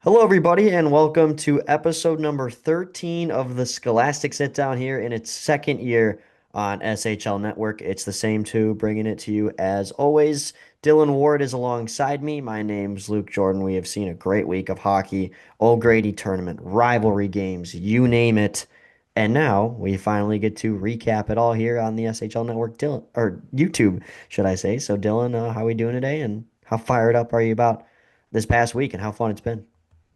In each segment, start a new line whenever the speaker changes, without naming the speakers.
Hello, everybody, and welcome to episode number 13 of the Scholastic Sit Down here in its second year on SHL Network. It's the same two bringing it to you as always. Dylan Ward is alongside me. My name's Luke Jordan. We have seen a great week of hockey, Old Grady tournament, rivalry games, you name it. And now we finally get to recap it all here on the SHL Network, Dylan, or YouTube, should I say. So, Dylan, how are we doing today, and how fired up are you about this past week and how fun it's been?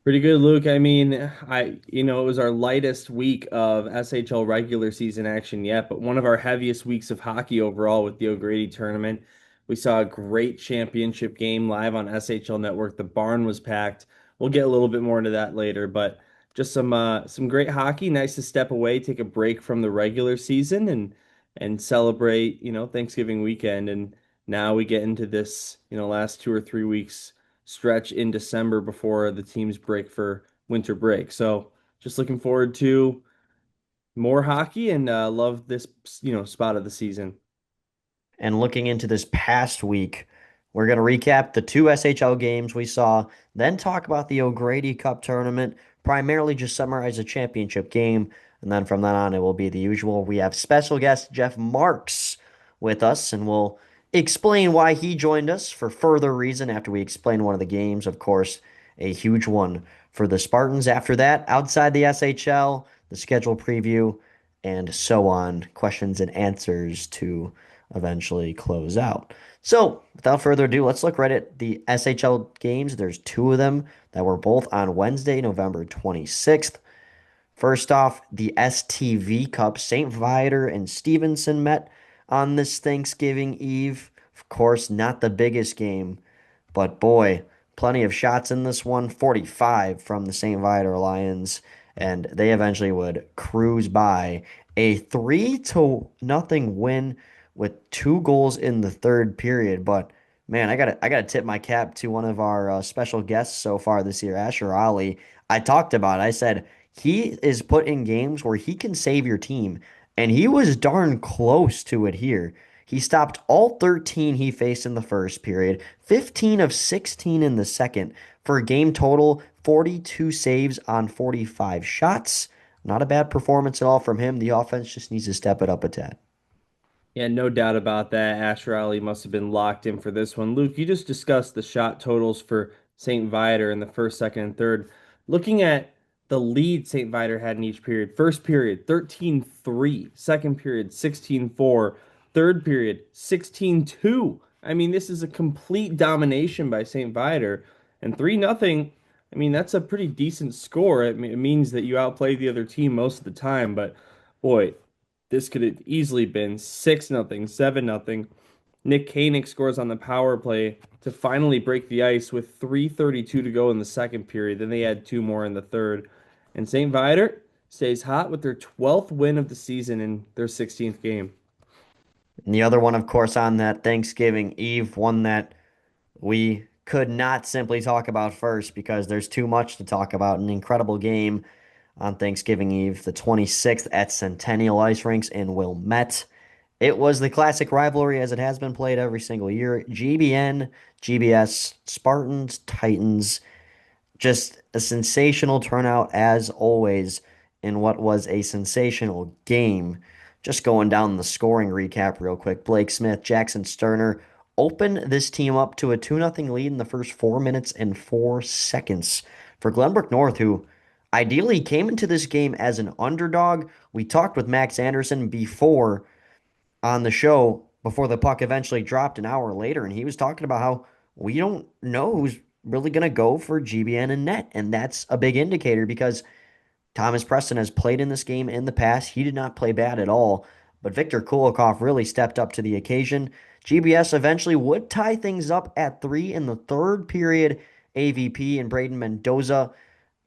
Pretty good, Luke. It was our lightest week of SHL regular season action yet, but one of our heaviest weeks of hockey overall with the O'Grady tournament. We saw a great championship game live on SHL Network. The barn was packed. We'll get a little bit more into that later, but just some great hockey. Nice to step away, take a break from the regular season and celebrate, Thanksgiving weekend. And now we get into this, last 2 or 3 weeks stretch in December before the teams break for winter break. So just looking forward to more hockey and love this, spot of the season.
And looking into this past week, we're going to recap the two SHL games we saw, then talk about the O'Grady Cup tournament, primarily just summarize the championship game. And then from then on, it will be the usual. We have special guest Jeff Marks with us, and we'll explain why he joined us for further reason after we explain one of the games. Of course, a huge one for the Spartans. After that, outside the SHL, the schedule preview, and so on, questions and answers to eventually close out. So, without further ado, let's look right at the SHL games. There's two of them that were both on Wednesday, November 26th. First off, the STV Cup, St. Viator and Stevenson met on this Thanksgiving Eve. Of course, not the biggest game, but boy, plenty of shots in this one. 45 from the St. Viator Lions, and they eventually would cruise by a 3-0 win with two goals in the third period. But man, I gotta tip my cap to one of our special guests so far this year, Asher Ali. I talked about it. I said he is put in games where he can save your team, and he was darn close to it here. He stopped all 13 he faced in the first period, 15 of 16 in the second, for a game total 42 saves on 45 shots. Not a bad performance at all from him. The offense just needs to step it up a tad.
Yeah, no doubt about that. Asher Ali must have been locked in for this one. Luke, you just discussed the shot totals for St. Viator in the first, second, and third. Looking at the lead St. Viator had in each period. First period, 13-3. Second period, 16-4. Third period, 16-2. I mean, this is a complete domination by St. Viator. And 3-0, I mean, that's a pretty decent score. It means that you outplayed the other team most of the time, but boy, this could have easily been 6-0, 7-0. Nick Koenig scores on the power play to finally break the ice with 3:32 to go in the second period. Then they had two more in the third. And St. Viator stays hot with their 12th win of the season in their 16th game.
And the other one, of course, on that Thanksgiving Eve, one that we could not simply talk about first because there's too much to talk about. An incredible game on Thanksgiving Eve, the 26th at Centennial Ice Rinks in Wilmette. It was the classic rivalry as it has been played every single year. GBN, GBS, Spartans, Titans. Just a sensational turnout as always in what was a sensational game. Just going down the scoring recap real quick. Blake Smith, Jackson Sterner opened this team up to a 2-0 lead in the first 4 minutes and 4 seconds for Glenbrook North, who ideally came into this game as an underdog. We talked with Max Anderson before on the show before the puck eventually dropped an hour later, and he was talking about how we don't know who's really going to go for GBN and net. And that's a big indicator because Thomas Preston has played in this game in the past. He did not play bad at all, but Victor Kulikov really stepped up to the occasion. GBS eventually would tie things up at 3 in the third period. AVP and Braden Mendoza.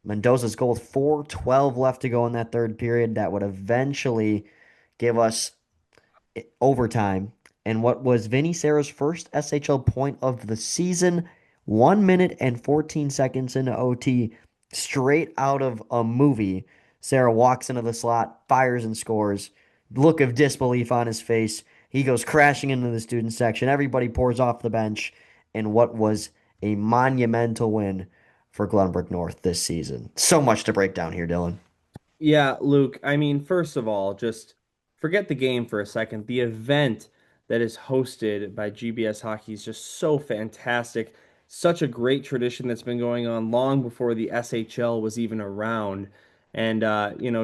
Mendoza's goal with 4:12 left to go in that third period. That would eventually give us overtime. And what was Vinny Serra's first SHL point of the season, 1 minute and 14 seconds into OT, straight out of a movie. Serra walks into the slot, fires and scores. Look of disbelief on his face. He goes crashing into the student section. Everybody pours off the bench. And what was a monumental win for Glenbrook North this season. So much to break down here, Dylan.
Yeah, Luke, I mean, first of all, just forget the game for a second. The event that is hosted by GBS Hockey is just so fantastic. Such a great tradition that's been going on long before the SHL was even around. And,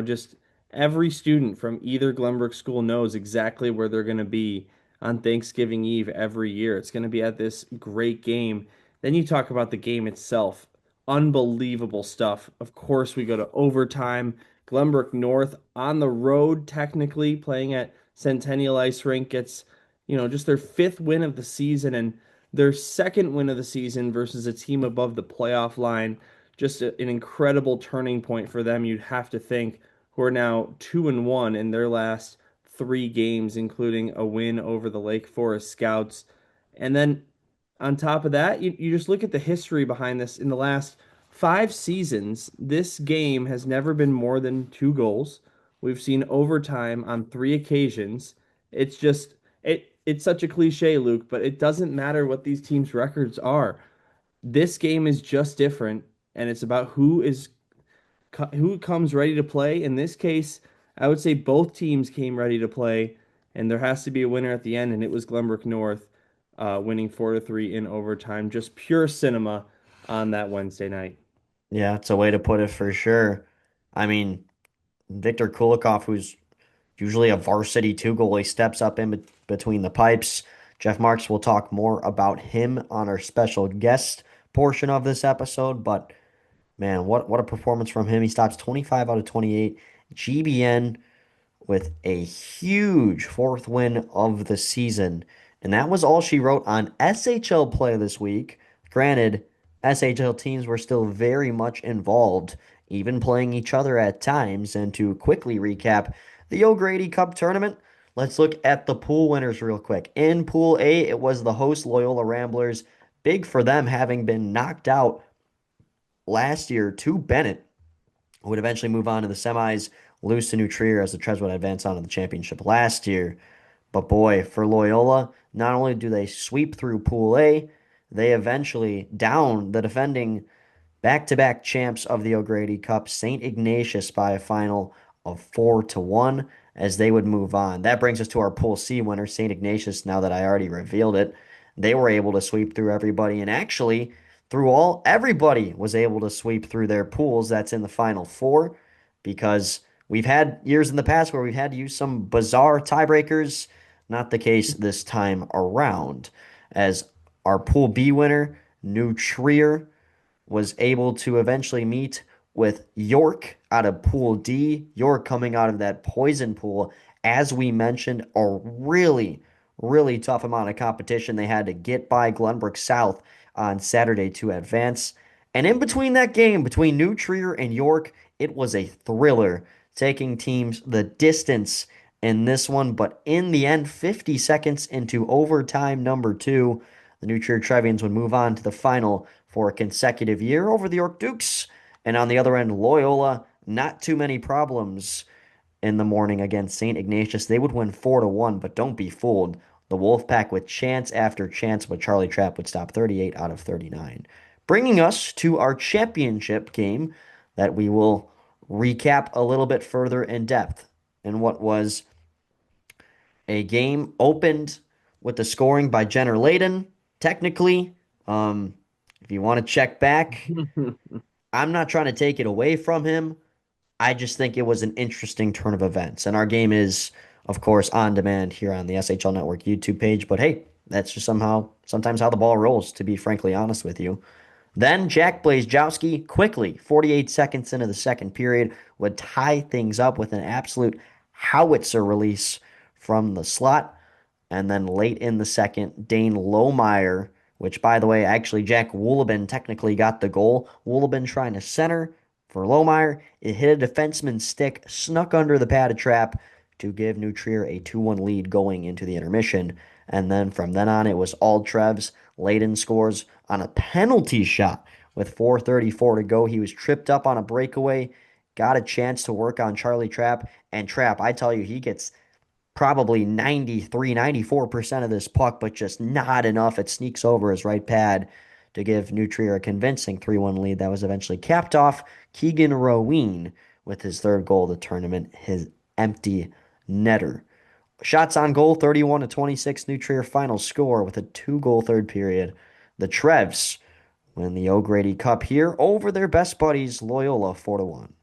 just every student from either Glenbrook school knows exactly where they're going to be on Thanksgiving Eve every year. It's going to be at this great game. Then you talk about the game itself. Unbelievable stuff. Of course, we go to overtime. Glenbrook North on the road, technically playing at Centennial Ice Rink, gets, just their fifth win of the season and their second win of the season versus a team above the playoff line. Just an incredible turning point for them, you'd have to think, who are now 2-1 in their last three games, including a win over the Lake Forest Scouts. And then on top of that, you just look at the history behind this. In the last 5 seasons, this game has never been more than 2 goals. We've seen overtime on 3 occasions. It's just it's such a cliche, Luke, but it doesn't matter what these teams' records are. This game is just different, and it's about who comes ready to play. In this case, I would say both teams came ready to play, and there has to be a winner at the end, and it was Glenbrook North winning 4-3 in overtime. Just pure cinema on that Wednesday night.
Yeah, it's a way to put it for sure. I mean, Victor Kulikov, who's usually a varsity two goalie, steps up in between the pipes. Jeff Marks will talk more about him on our special guest portion of this episode, but man, what a performance from him. He stops 25 out of 28. GBN with a huge fourth win of the season. And that was all she wrote on SHL play this week. Granted, SHL teams were still very much involved, even playing each other at times. And to quickly recap the O'Grady Cup tournament, let's look at the pool winners real quick. In Pool A, it was the host Loyola Ramblers. Big for them having been knocked out last year to Bennett, who would eventually move on to the semis, lose to New Trier as the Trez would advance on to the championship last year. But boy, for Loyola, not only do they sweep through Pool A, they eventually down the defending back-to-back champs of the O'Grady Cup, St. Ignatius, by a final of 4-1 as they would move on. That brings us to our Pool C winner, St. Ignatius. Now that I already revealed it, they were able to sweep through everybody, and actually, through all, everybody was able to sweep through their pools. That's in the final four, because we've had years in the past where we've had to use some bizarre tiebreakers. Not the case this time around, as our Pool B winner, New Trier, was able to eventually meet with York out of Pool D. York coming out of that poison pool. As we mentioned, a really, really tough amount of competition. They had to get by Glenbrook South on Saturday to advance. And in between that game, between New Trier and York, it was a thriller, taking teams the distance in this one. But in the end, 50 seconds into overtime number two, the New Trier Trevians would move on to the final for a consecutive year over the York Dukes. And on the other end, Loyola, not too many problems in the morning against St. Ignatius. They would win 4-1, but don't be fooled. The Wolfpack with chance after chance, but Charlie Trapp would stop 38 out of 39. Bringing us to our championship game that we will recap a little bit further in depth, and what was a game opened with the scoring by Jenner Layden. Technically, if you want to check back, I'm not trying to take it away from him. I just think it was an interesting turn of events. And our game is, of course, on demand here on the SHL Network YouTube page. But hey, that's just sometimes how the ball rolls, to be frankly honest with you. Then Jack Blazejowski quickly, 48 seconds into the second period, would tie things up with an absolute howitzer release from the slot. And then late in the second, Dane Lohmeyer, which, by the way, actually Jack Woolabin technically got the goal. Woolabin trying to center for Lohmeyer. It hit a defenseman's stick, snuck under the padded trap to give New Trier a 2-1 lead going into the intermission. And then from then on, it was all Trevs. Layden scores on a penalty shot with 4:34 to go. He was tripped up on a breakaway, got a chance to work on Charlie Trapp. And Trapp, I tell you, he gets probably 93, 94% of this puck, but just not enough. It sneaks over his right pad to give New Trier a convincing 3-1 lead that was eventually capped off. Keegan Roween with his third goal of the tournament, his empty netter. Shots on goal, 31 to 26. New Trier final score with a 2-goal third period. The Trevs win the O'Grady Cup here over their best buddies, Loyola, 4 to 1.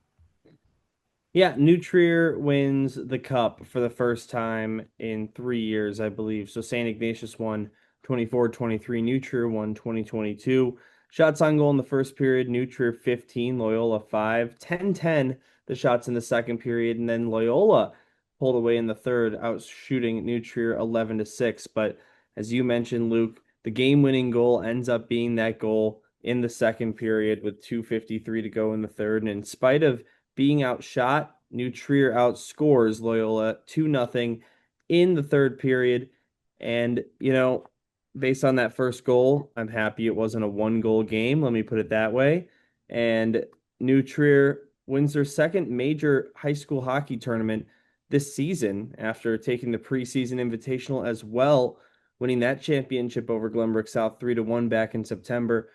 Yeah, New Trier wins the cup for the first time in 3 years, I believe. So St. Ignatius won 24-23, New Trier won 2022. Shots on goal in the first period, New Trier 15, Loyola 5, 10-10 the shots in the second period, and then Loyola pulled away in the third, out shooting New Trier 11 to 6. But as you mentioned, Luke, the game-winning goal ends up being that goal in the second period with 2:53 to go in the third. And in spite of being outshot, New Trier outscores Loyola 2-0 in the third period. And, based on that first goal, I'm happy it wasn't a one-goal game. Let me put it that way. And New Trier wins their second major high school hockey tournament this season after taking the preseason invitational as well, winning that championship over Glenbrook South 3-1 back in September.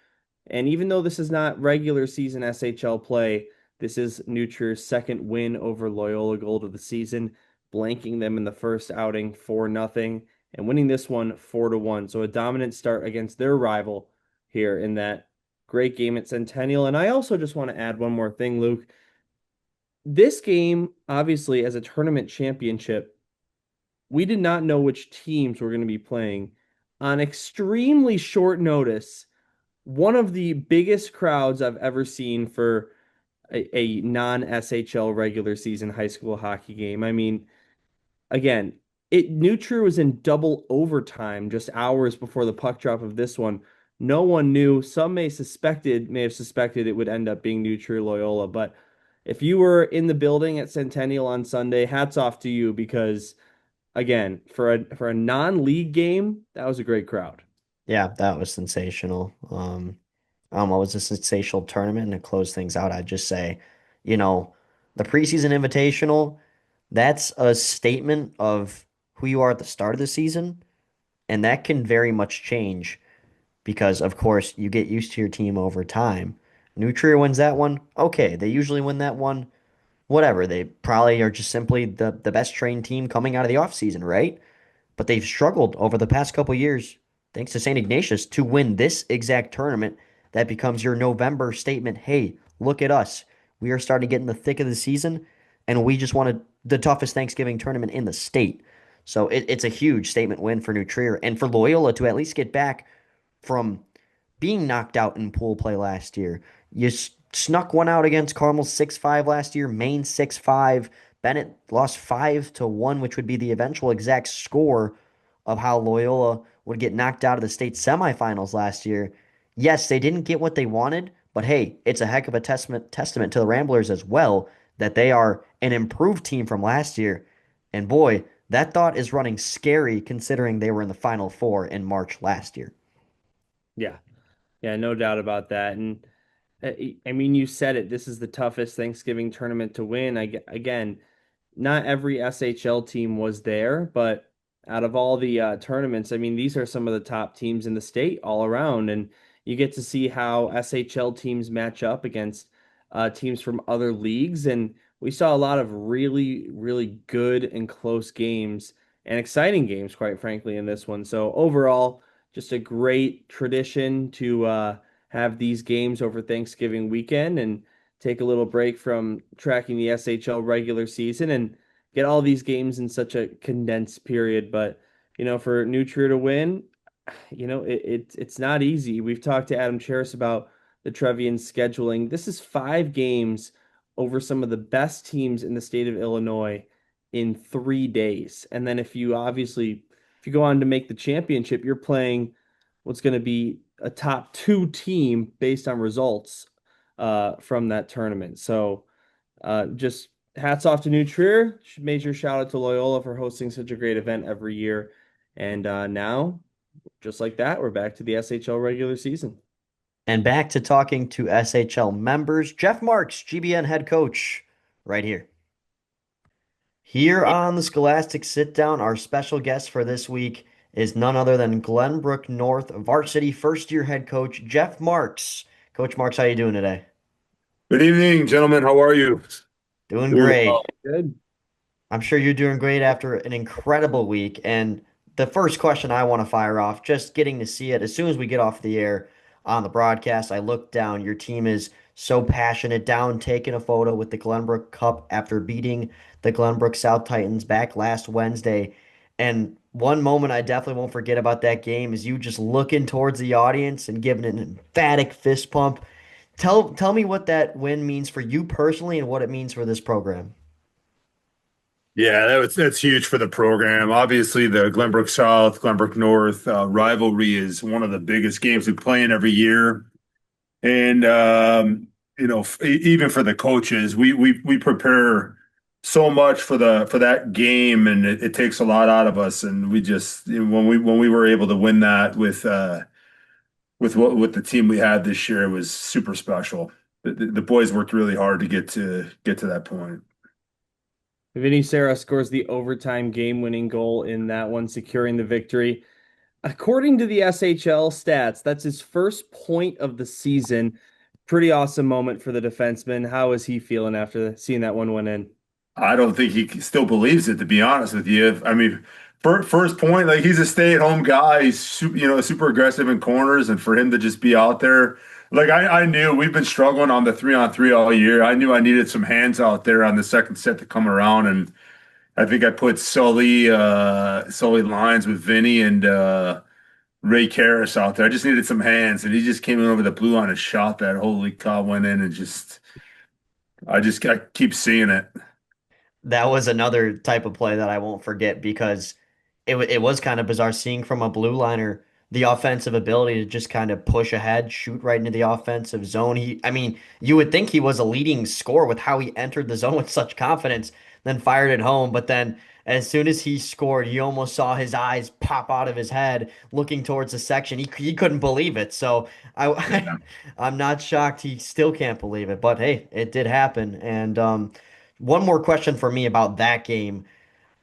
And even though this is not regular season SHL play, this is New Trier's second win over Loyola Gold of the season, blanking them in the first outing 4-0 and winning this one 4-1. So a dominant start against their rival here in that great game at Centennial. And I also just want to add one more thing, Luke. This game, obviously, as a tournament championship, we did not know which teams were going to be playing on extremely short notice. One of the biggest crowds I've ever seen for a non-SHL regular season high school hockey game. I mean, again, New Trier was in double overtime just hours before the puck drop of this one. No one knew. Some may have suspected it would end up being New Trier Loyola, but if you were in the building at Centennial on Sunday, hats off to you because again, for a non-league game, that was a great crowd.
Yeah, that was sensational. It was a sensational tournament and to close things out, I'd just say, you know, the preseason invitational, that's a statement of who you are at the start of the season, and that can very much change because, of course, you get used to your team over time. New Trier wins that one. Okay, they usually win that one. Whatever. They probably are just simply the best trained team coming out of the offseason, right? But they've struggled over the past couple years, thanks to St. Ignatius, to win this exact tournament. That becomes your November statement. Hey, look at us. We are starting to get in the thick of the season, and we just wanted the toughest Thanksgiving tournament in the state. So it's a huge statement win for New Trier and for Loyola to at least get back from being knocked out in pool play last year. You snuck one out against Carmel 6-5 last year, Maine 6-5. Bennett lost 5-1, which would be the eventual exact score of how Loyola would get knocked out of the state semifinals last year. Yes, they didn't get what they wanted, but hey, it's a heck of a testament to the Ramblers as well that they are an improved team from last year. And boy, that thought is running scary considering they were in the Final Four in March last year.
Yeah. Yeah, no doubt about that. And I mean, you said it. This is the toughest Thanksgiving tournament to win. Again, not every SHL team was there, but out of all the tournaments, I mean, these are some of the top teams in the state all around, and you get to see how SHL teams match up against teams from other leagues, and we saw a lot of really, really good and close games and exciting games, quite frankly, in this one. So overall, just a great tradition to have these games over Thanksgiving weekend and take a little break from tracking the SHL regular season and get all these games in such a condensed period. But, for New Trier to win, it's not easy. We've talked to Adam Cheris about the Trevian scheduling. This is 5 games over some of the best teams in the state of Illinois in 3 days. And then if you go on to make the championship, you're playing what's going to be a top two team based on results from that tournament. So just hats off to New Trier. Major shout out to Loyola for hosting such a great event every year. And now, just like that, we're back to the SHL regular season.
And back to talking to SHL members, Jeff Marks, GBN head coach, right here. Here
Yeah.
on the Scholastic Sit Down, our special guest for this week is none other than Glenbrook North varsity first-year head coach Jeff Marks. Coach Marks, how you doing today?
Good evening, gentlemen. How are you?
Doing
Doing
great.
well.
Good.
I'm sure you're doing great after an incredible week. And the first question I want to fire off, just getting to see it as soon as we get off the air on the broadcast, I look down. Your team is so passionate, down taking a photo with the Glenbrook Cup after beating the Glenbrook South Titans back last Wednesday. And one moment I definitely won't forget about that game is you just looking towards the audience and giving an emphatic fist pump. Tell me what that win means for you personally and what it means for this program.
Yeah, that's huge for the program. Obviously, the Glenbrook South, Glenbrook North rivalry is one of the biggest games we play in every year. And even for the coaches, we prepare so much for the for that game, and it takes a lot out of us. And we just when we were able to win that with the team we had this year, it was super special. The boys worked really hard to get to that point.
Vinny Serra scores the overtime game-winning goal in that one, securing the victory. According to the SHL stats, that's his first point of the season. Pretty awesome moment for the defenseman. How is he feeling after seeing that one went in?
I don't think he still believes it, to be honest with you. I mean, first point, like he's a stay-at-home guy. He's super aggressive in corners, and for him to just be out there, like I knew we've been struggling on the 3-on-3 all year. I knew I needed some hands out there on the second set to come around, and I think I put Sully lines with Vinny and Ray Karras out there. I just needed some hands, and he just came in over the blue line and shot that. Holy cow, went in and I keep seeing it.
That was another type of play that I won't forget because it was kind of bizarre seeing from a blue liner the offensive ability to just kind of push ahead, shoot right into the offensive zone. I mean, you would think he was a leading scorer with how he entered the zone with such confidence, then fired it home. But then as soon as he scored, you almost saw his eyes pop out of his head looking towards the section. He couldn't believe it. So I,
Yeah.
I'm not shocked he still can't believe it. But hey, it did happen. And one more question for me about that game.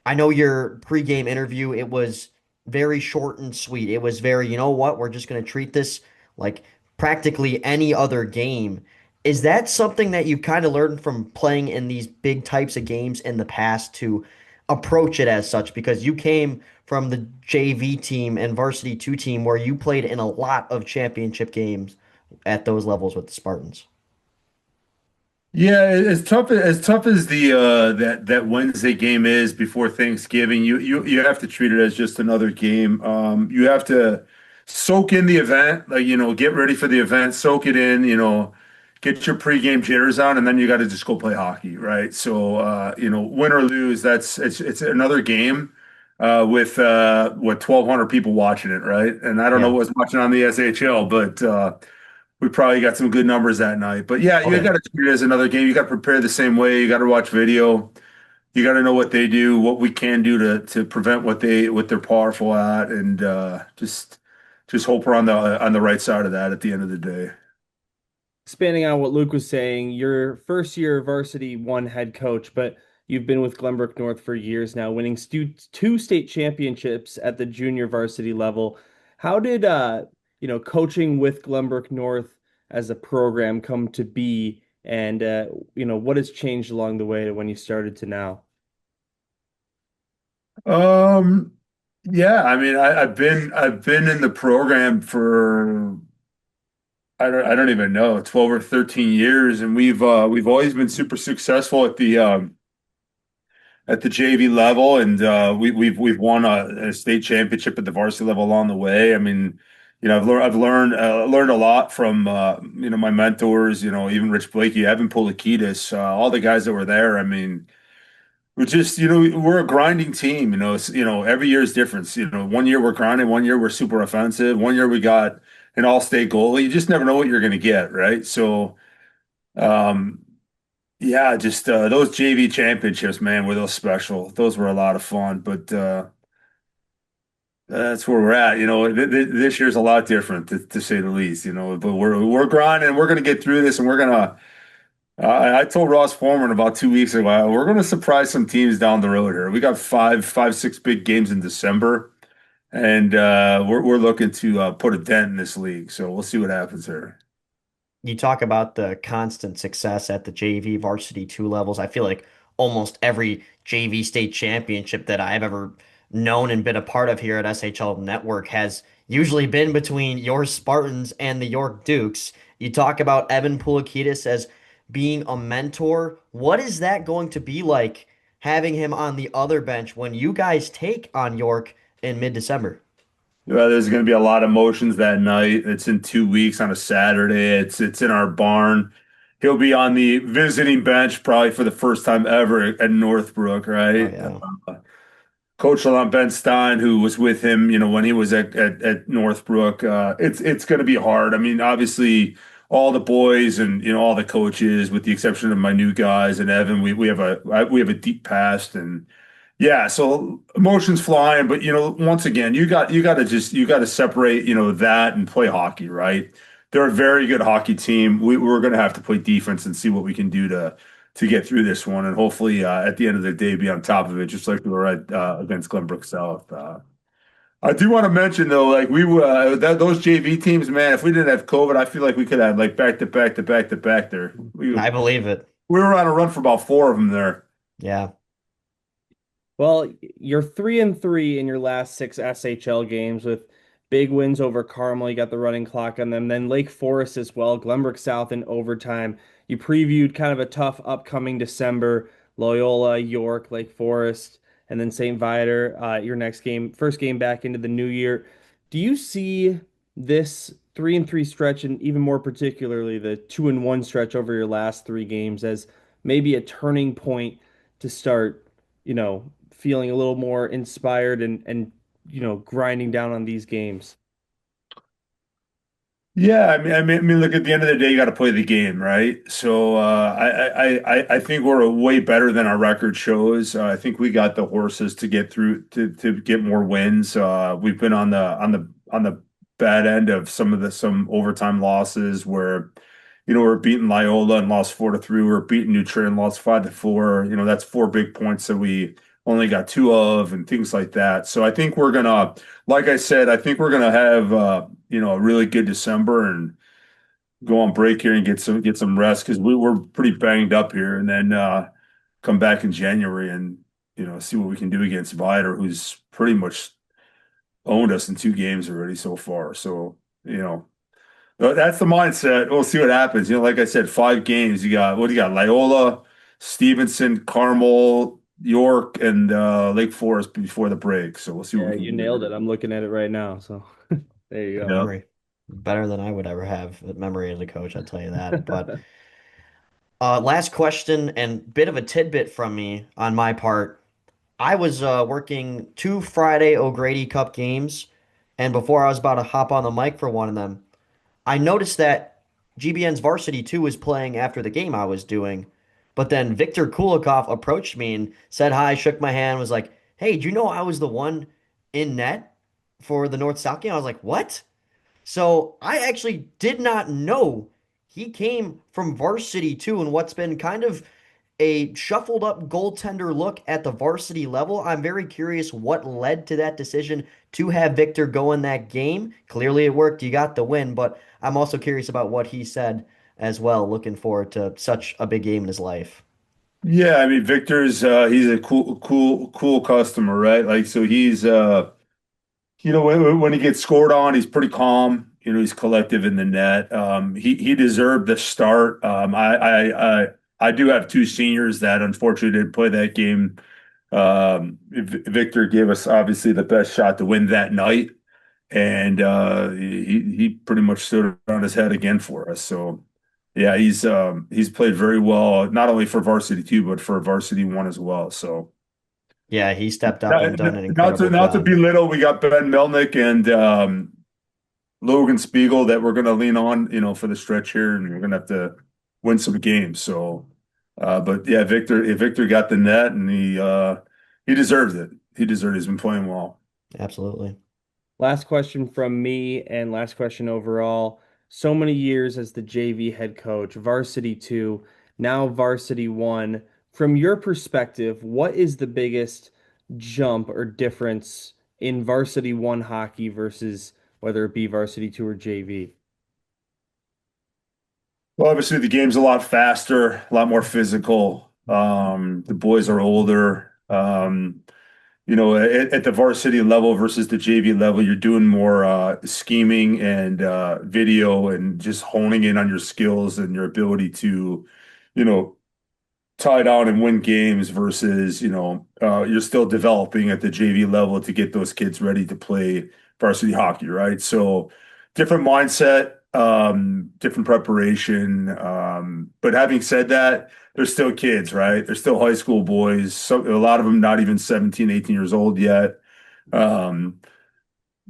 I know your pregame interview, it was very short and sweet. It was very, you know what, we're just going to treat this like practically any other game. Is that something that you kind of learned from playing in these big types of games in the past to approach it as such? Because you came from the JV team and varsity two team where you played in a lot of championship games at those levels with the Spartans.
Yeah, as tough as the that Wednesday game is before Thanksgiving, you have to treat it as just another game. You have to soak in the event, like get ready for the event, soak it in, get your pregame jitters on, and then you got to just go play hockey, right? So win or lose, it's another game with what 1,200 people watching it, right? And I don't know
Yeah.
what's watching on the SHL, but we probably got some good numbers that night. But yeah,
Oh
you
yeah.
got to treat it as another game. You got to prepare the same way. You got to watch video. You got to know what they do, what we can do to prevent what they're powerful at, and just hope we're on the right side of that at the end of the day.
Expanding on what Luke was saying, your first year varsity one head coach, but you've been with Glenbrook North for years now, winning two state championships at the junior varsity level. How did coaching with Glenbrook North as a program come to be, and what has changed along the way to when you started to now?
Um, yeah, I mean, I've been in the program for I don't even know 12 or 13 years, and we've always been super successful at the JV level, and we've won a state championship at the varsity level along the way. I mean, I've learned a lot from my mentors. Even Rich Blakey, Evan Polikitis, all the guys that were there. I mean, we're a grinding team. Every year is different. One year we're grinding, one year we're super offensive, one year we got an all-state goalie. You just never know what you're going to get, right? So. Um, yeah, just those JV championships, man, were those special. Those were a lot of fun, but that's where we're at. This year's a lot different, to say the least. But we're grinding. We're gonna get through this, and we're gonna. I told Ross Foreman about 2 weeks ago, we're gonna surprise some teams down the road here. We got five, 6 big games in December, and we're looking to put a dent in this league. So we'll see what happens there.
You talk about the constant success at the JV varsity two levels. I feel like almost every JV state championship that I've ever known and been a part of here at SHL Network has usually been between your Spartans and the York Dukes. You talk about Evan Pulikitis as being a mentor. What is that going to be like having him on the other bench when you guys take on York in mid-December?
There's going to be a lot of motions that night. It's in 2 weeks on a Saturday. It's in our barn. He'll be on the visiting bench probably for the first time ever at Northbrook,
Oh
right?
yeah.
Coach Laurent Ben Stein, who was with him, when he was at Northbrook, it's going to be hard. I mean, obviously, all the boys and all the coaches, with the exception of my new guys and Evan, we have a deep past, and yeah, so emotions flying. But once again, you got to separate that and play hockey, right? They're a very good hockey team. We're going to have to play defense and see what we can do to get through this one, and hopefully at the end of the day be on top of it, just like we were at against Glenbrook South. I do want to mention though, like those JV teams, man. If we didn't have COVID, I feel like we could have like back to back to back to back there. We
I believe it.
we were on a run for about four of them there.
Yeah.
Well, you're 3-3 in your last six SHL games with big wins over Carmel. You got the running clock on them. Then Lake Forest as well, Glenbrook South in overtime. You previewed kind of a tough upcoming December, Loyola, York, Lake Forest, and then St. Viator, your next game, first game back into the new year. Do you see this 3-3 stretch, and even more particularly the 2-1 stretch over your last three games, as maybe a turning point to start, feeling a little more inspired and grinding down on these games?
Yeah, I mean, look, at the end of the day, you got to play the game, right? So I think we're way better than our record shows. I think we got the horses to get through to get more wins. We've been on the bad end of some overtime losses where, we're beating Loyola and lost 4-3. We're beating New Trier and lost 5-4. That's four big points that we only got two of and things like that. So I think we're gonna, like I said, I think we're gonna have a really good December and go on break here and get some rest because we're pretty banged up here, and then come back in January and see what we can do against Viator, who's pretty much owned us in two games already so far. So that's the mindset. We'll see what happens. Like I said, 5 games. You got what do you got? Loyola, Stevenson, Carmel, York, and Lake Forest before the break. So we'll see what
Yeah,
we can
you
do
nailed
there.
it. I'm looking at it right now. So there you
Good
go.
Yeah.
memory. Better than I would ever have at memory as a coach, I'll tell you that. But last question and bit of a tidbit from me on my part. I was working two Friday O'Grady Cup games, and before I was about to hop on the mic for one of them, I noticed that GBN's Varsity 2 was playing after the game I was doing. But then Victor Kulikov approached me and said hi, shook my hand, was like, "Hey, do you know I was the one in net for the North-South game?" I was like, "What?" So I actually did not know he came from varsity too, and what's been kind of a shuffled up goaltender look at the varsity level. I'm very curious what led to that decision to have Victor go in that game. Clearly it worked. You got the win, but I'm also curious about what he said as well. Looking forward to such a big game in his life.
Yeah, I mean Victor's he's a cool customer, right? Like so he's when he gets scored on, he's pretty calm. He's collective in the net. He deserved the start. I do have two seniors that unfortunately didn't play that game. Victor gave us obviously the best shot to win that night, and he pretty much stood on his head again for us. So yeah, he's played very well, not only for varsity two, but for varsity one as well. So.
Yeah, he stepped up
Not,
and done an
not to
incredible
not to
job.
belittle, we got Ben Melnick and Logan Spiegel that we're going to lean on, for the stretch here, and we're going to have to win some games. So, but yeah, Victor got the net, and he deserves it. He deserves it. He's been playing well.
Absolutely.
Last question from me, and last question overall. So many years as the JV head coach, varsity two, now varsity one. From your perspective, what is the biggest jump or difference in varsity one hockey versus whether it be varsity two or JV?
Well, obviously the game's a lot faster, a lot more physical. The boys are older. At the varsity level versus the JV level, you're doing more scheming and video and just honing in on your skills and your ability to, you know, tie down and win games versus, you're still developing at the JV level to get those kids ready to play varsity hockey, right? So different mindset, different preparation. But having said that, they're still kids, right? They're still high school boys. So a lot of them not even 17, 18 years old yet. Um,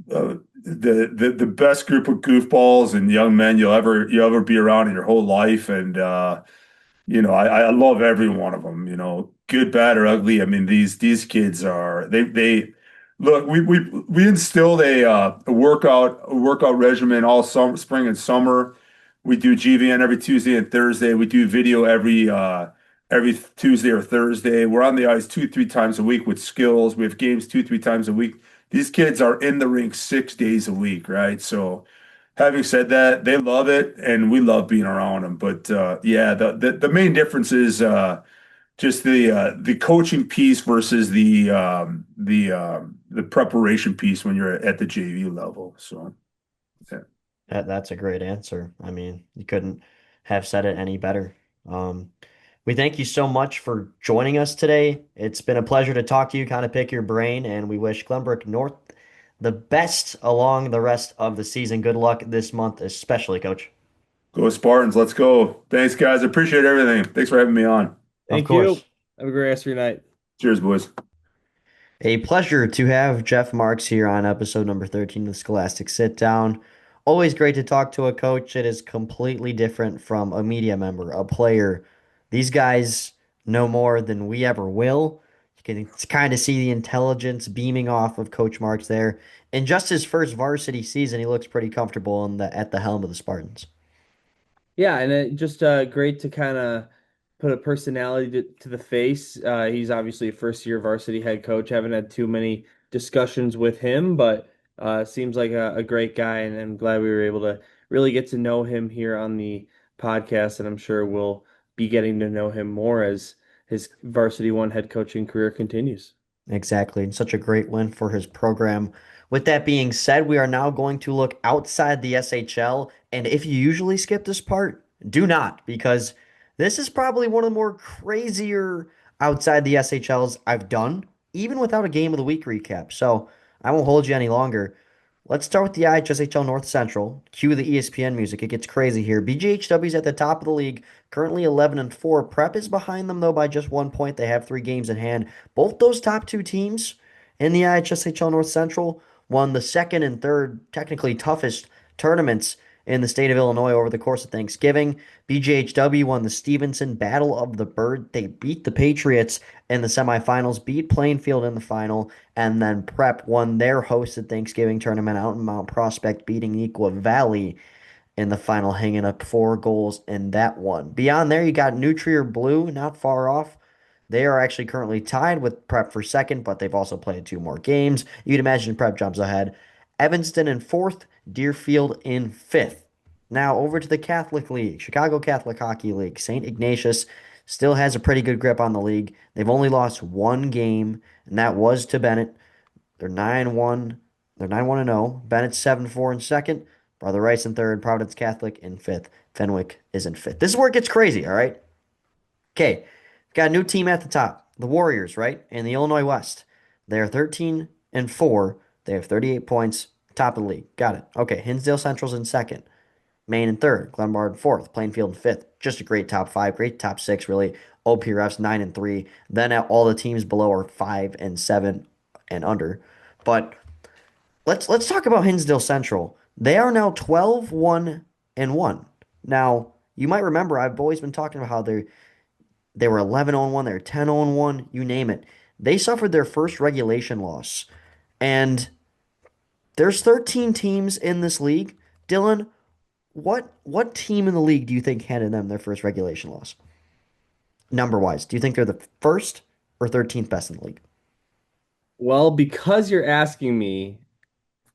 the best group of goofballs and young men you'll ever be around in your whole life. And I love every one of them, good, bad, or ugly. I mean, these kids are they look, we instilled a workout regimen all summer, spring and summer. We do GVN every Tuesday and Thursday. We do video every Tuesday or Thursday. We're on the ice 2, 3 times a week with skills. We have games 2, 3 times a week. These kids are in the rink 6 days a week, right? So having said that, they love it, and we love being around them. But yeah, the main difference is just the coaching piece versus the preparation piece when you're at the JV level. So yeah.
That's a great answer. I mean, you couldn't have said it any better. Um, we thank you so much for joining us today. It's been a pleasure to talk to you, kind of pick your brain, and we wish Glenbrook North the best along the rest of the season. Good luck this month, especially, Coach.
Go Spartans, let's go. Thanks, guys. Appreciate everything. Thanks for having me on.
Of
Thank you.
course.
Have a great rest of your night.
Cheers, boys.
A pleasure to have Jeff Marks here on episode number 13 of Scholastic Sit Down. Always great to talk to a coach. It is completely different from a media member, a player. These guys know more than we ever will. You can kind of see the intelligence beaming off of Coach Marks there. In just his first varsity season, he looks pretty comfortable at the helm of the Spartans.
Yeah, and it just great to kind of put a personality to the face. He's obviously a first year varsity head coach. Haven't had too many discussions with him, but seems like a great guy, and I'm glad we were able to really get to know him here on the podcast. And I'm sure we'll be getting to know him more as his varsity one head coaching career continues.
Exactly. And such a great win for his program. With that being said, we are now going to look outside the SHL. And if you usually skip this part, do not, because this is probably one of the more crazier outside the SHLs I've done, even without a game of the week recap. So I won't hold you any longer. Let's start with the IHSHL North Central. Cue the ESPN music. It gets crazy here. BGHW is at the top of the league, currently 11 and 4. Prep is behind them though by just 1 point. They have 3 games in hand. Both those top two teams in the IHSHL North Central won the second and third, technically toughest tournaments in the state of Illinois over the course of Thanksgiving. BGHW won the Stevenson Battle of the Bird. They beat the Patriots in the semifinals, beat Plainfield in the final, and then Prep won their hosted Thanksgiving tournament out in Mount Prospect, beating Equa Valley in the final, hanging up 4 goals in that one. Beyond there, you got Nutrier Blue, not far off. They are actually currently tied with Prep for second, but they've also played 2 more games. You'd imagine Prep jumps ahead. Evanston in fourth, Deerfield in fifth. Now over to the Catholic League, Chicago Catholic Hockey League. St. Ignatius still has a pretty good grip on the league. They've only lost 1 game, and that was to Bennett. They're 9-1. They're 9-1 and 0. Bennett's 7-4 in second. Brother Rice in third. Providence Catholic in fifth. Fenwick is in fifth. This is where it gets crazy, all right? Okay, got a new team at the top. The Warriors, right? In the Illinois West. They're 13 and 4. They have 38 points. Top of the league. Got it. Okay, Hinsdale Central's in second. Maine in third. Glenbard in fourth. Plainfield in fifth. Just a great top five. Great top six, really. OPRF's 9 and 3. Then all the teams below are 5 and 7 and under. But let's talk about Hinsdale Central. They are now 12-1 and 1. Now, you might remember I've always been talking about how they were 11-1, they were 10-1, you name it. They suffered their first regulation loss. And there's 13 teams in this league. Dylan, what team in the league do you think handed them their first regulation loss? Number wise, do you think they're the first or 13th best in the league?
Well, because you're asking me,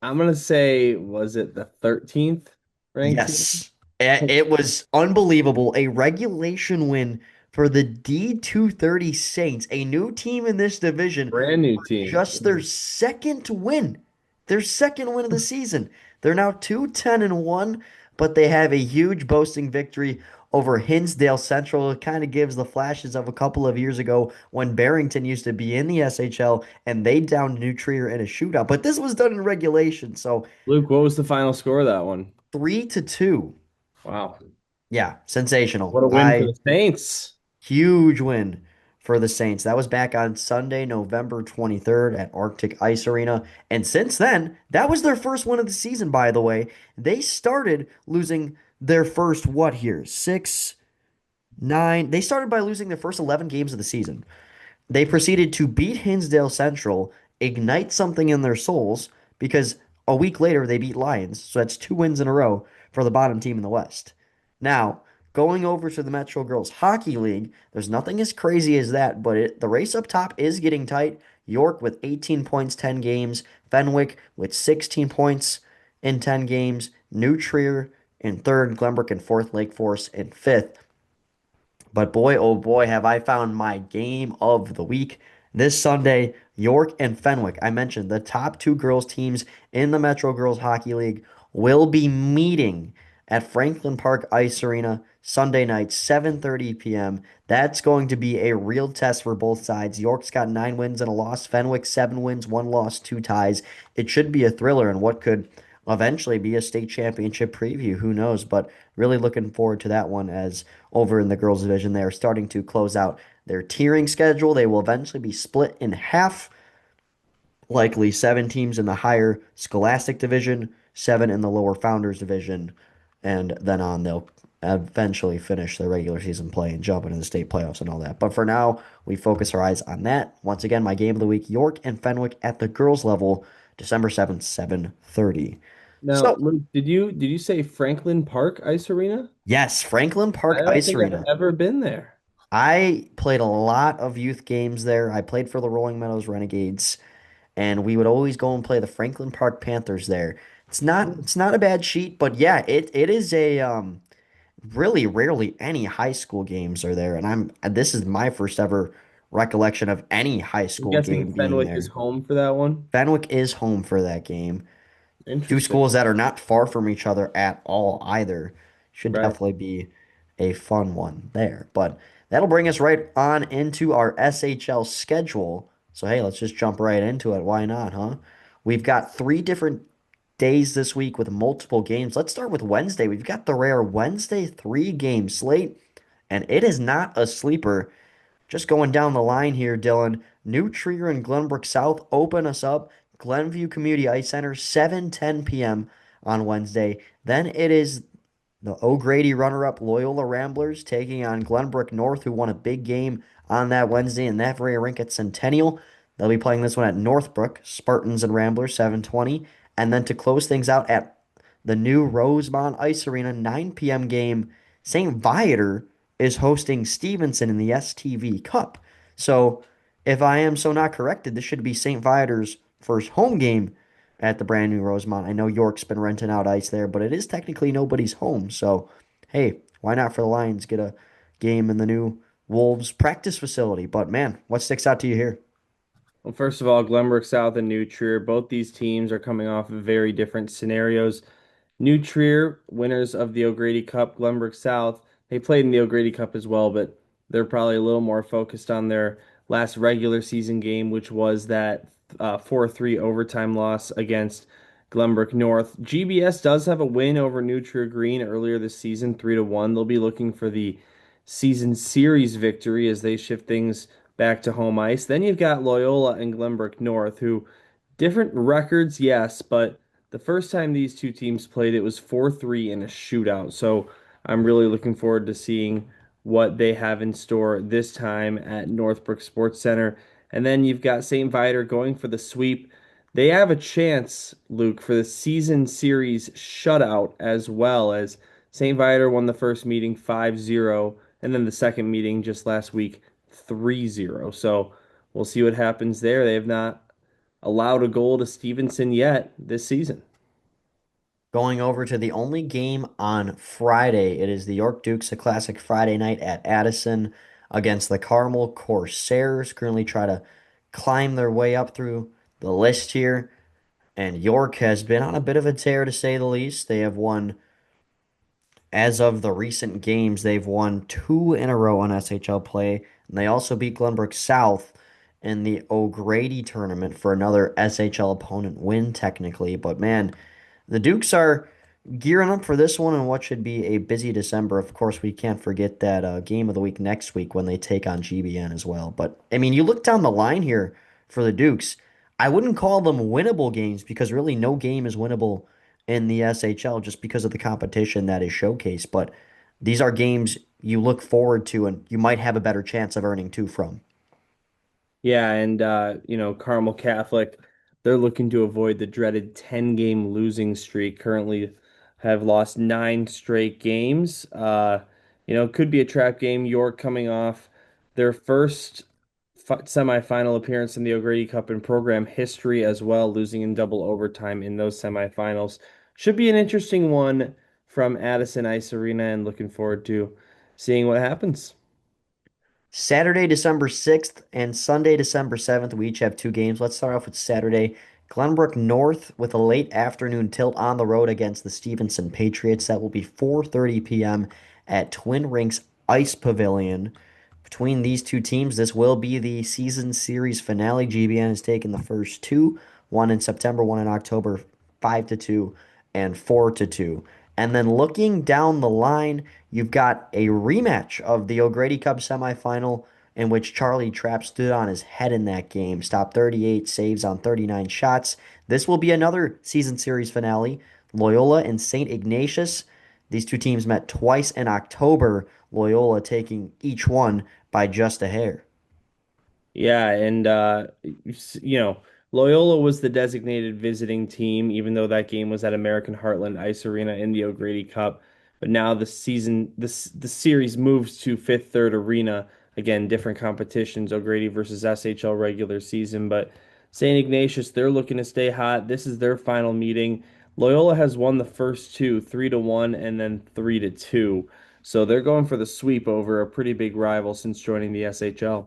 I'm gonna say, was it the 13th ranked team?
Yes. It was unbelievable. A regulation win for the D230 Saints, a new team in this division,
Brand new
for
team.
just their second win. Their second win of the season. They're now 2-10-1, but they have a huge boasting victory over Hinsdale Central. It kind of gives the flashes of a couple of years ago when Barrington used to be in the SHL and they downed New Trier in a shootout. But this was done in regulation, so
Luke, what was the final score of that one?
3-2.
Wow.
Yeah, sensational.
What a win for the Saints.
Huge win for the Saints. That was back on Sunday, November 23rd at Arctic Ice Arena. And since then, that was their first win of the season, by the way. They started losing their first, what here? Six, nine. They started by losing their first 11 games of the season. They proceeded to beat Hinsdale Central, ignite something in their souls, because a week later they beat Lions. So that's two wins in a row for the bottom team in the West. Now, going over to the Metro Girls Hockey League, there's nothing as crazy as that, but the race up top is getting tight. York with 18 points, 10 games. Fenwick with 16 points in 10 games. New Trier in third. Glenbrook in fourth. Lake Forest in fifth. But boy, oh boy, have I found my game of the week. This Sunday, York and Fenwick. I mentioned the top two girls teams in the Metro Girls Hockey League will be meeting at Franklin Park Ice Arena Sunday night, 7:30 p.m. That's going to be a real test for both sides. York's got 9 wins and a loss. Fenwick 7 wins, 1 loss, 2 ties. It should be a thriller and what could eventually be a state championship preview. Who knows? But really looking forward to that one as over in the girls division. They are starting to close out their tiering schedule. They will eventually be split in half, likely 7 teams in the higher Scholastic division, 7 in the lower Founders division, and then on they'll eventually finish their regular season play and jump into the state playoffs and all that. But for now, we focus our eyes on that. Once again, my game of the week, York and Fenwick at the girls level, December 7th, 7:30.
Now,
So,
Luke, did you say Franklin Park Ice Arena?
yes, Franklin Park
I don't
Ice
think I've
Arena.
ever been there.
I played a lot of youth games there. I played for the Rolling Meadows Renegades, and we would always go and play the Franklin Park Panthers there. It's not a bad sheet, but yeah, it is a really rarely any high school games are there, and this is my first ever recollection of any high
I'm
school
guessing
game being
Fenwick is
there.
home for that one.
Fenwick is home for that game. Two
Interesting.
schools that are not far from each other at all either. Should
Right.
definitely be a fun one there. But that'll bring us right on into our SHL schedule. So hey, let's just jump right into it. Why not, huh? We've got 3 different days this week with multiple games. Let's start with Wednesday. We've got the rare Wednesday 3 game slate, and it is not a sleeper. Just going down the line here, Dylan. New Trier and Glenbrook South open us up. Glenview Community Ice Center, 7:10 p.m. on Wednesday. Then it is the O'Grady runner-up Loyola Ramblers taking on Glenbrook North, who won a big game on that Wednesday in that very rink at Centennial. They'll be playing this one at Northbrook, Spartans and Ramblers, 7:20. And then to close things out at the new Rosemont Ice Arena, 9 p.m. game, St. Viator is hosting Stevenson in the STV Cup. So, if I am so not corrected, this should be St. Viator's first home game at the brand new Rosemont. I know York's been renting out ice there, but it is technically nobody's home. So, hey, why not for the Lions get a game in the new Wolves practice facility? But man, what sticks out to you here?
Well, first of all, Glenbrook South and New Trier, both these teams are coming off of very different scenarios. New Trier, winners of the O'Grady Cup, Glenbrook South, they played in the O'Grady Cup as well, but they're probably a little more focused on their last regular season game, which was that 4-3 overtime loss against Glenbrook North. GBS does have a win over New Trier Green earlier this season, 3-1. They'll be looking for the season series victory as they shift things back to home ice. Then you've got Loyola and Glenbrook North, who different records, yes, but the first time these two teams played, it was 4-3 in a shootout. So I'm really looking forward to seeing what they have in store this time at Northbrook Sports Center. And then you've got St. Viator going for the sweep. They have a chance, Luke, for the season series shutout as well as St. Viator won the first meeting 5-0, and then the second meeting just last week 3-0. So we'll see what happens there. They have not allowed a goal to Stevenson yet this season.
Going over to the only game on Friday, it is the York Dukes, a classic Friday night at Addison against the Carmel Corsairs. Currently try to climb their way up through the list here. And York has been on a bit of a tear to say the least. They have won, as of the recent games, they've won two in a row on SHL play. And they also beat Glenbrook South in the O'Grady tournament for another SHL opponent win, technically. But man, the Dukes are gearing up for this one and what should be a busy December. Of course, we can't forget that game of the week next week when they take on GBN as well. But I mean, you look down the line here for the Dukes. I wouldn't call them winnable games because really no game is winnable in the SHL just because of the competition that is showcased. But these are games you look forward to and you might have a better chance of earning two from.
Yeah, and Carmel Catholic, they're looking to avoid the dreaded 10-game losing streak. Currently have lost nine straight games. Could be a trap game. York coming off their first semifinal appearance in the O'Grady Cup in program history as well, losing in double overtime in those semifinals. Should be an interesting one from Addison Ice Arena and looking forward to seeing what happens.
Saturday, December 6th and Sunday, December 7th, we each have two games. Let's start off with Saturday. Glenbrook North with a late afternoon tilt on the road against the Stevenson Patriots. That will be 4:30 p.m. at Twin Rinks Ice Pavilion. Between these two teams, this will be the season series finale. GBN has taken the first two, one in September, one in October, 5-2 and 4-2. And then looking down the line, you've got a rematch of the O'Grady Cup semifinal in which Charlie Trapp stood on his head in that game, stopped 38 saves on 39 shots. This will be another season series finale. Loyola and St. Ignatius. These two teams met twice in October, Loyola taking each one by just a hair.
Yeah, and Loyola was the designated visiting team, even though that game was at American Heartland Ice Arena in the O'Grady Cup. But now the series moves to Fifth Third Arena. Again, different competitions, O'Grady versus SHL regular season. But St. Ignatius, they're looking to stay hot. This is their final meeting. Loyola has won the first two, 3-1, and then 3-2. So they're going for the sweep over a pretty big rival since joining the SHL.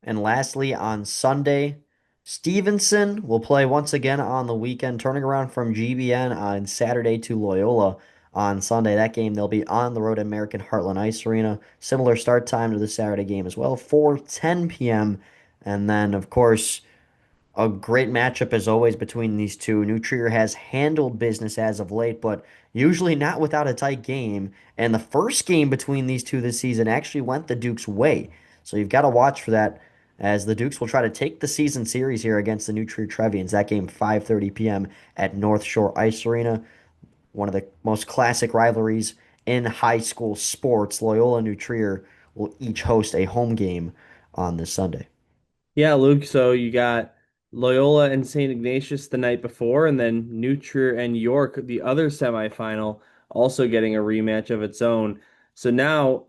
And lastly, on Sunday, Stevenson will play once again on the weekend, turning around from GBN on Saturday to Loyola on Sunday. That game, they'll be on the road at American Heartland Ice Arena. Similar start time to the Saturday game as well, 4:10 p.m. And then, of course, a great matchup as always between these two. New Trier has handled business as of late, but usually not without a tight game. And the first game between these two this season actually went the Dukes' way. So you've got to watch for that as the Dukes will try to take the season series here against the New Trier Trevians. That game 5:30 p.m. at North Shore Ice Arena, one of the most classic rivalries in high school sports. Loyola and New Trier will each host a home game on this Sunday.
Yeah, Luke. So you got Loyola and St. Ignatius the night before, and then New Trier and York, the other semifinal, also getting a rematch of its own. So now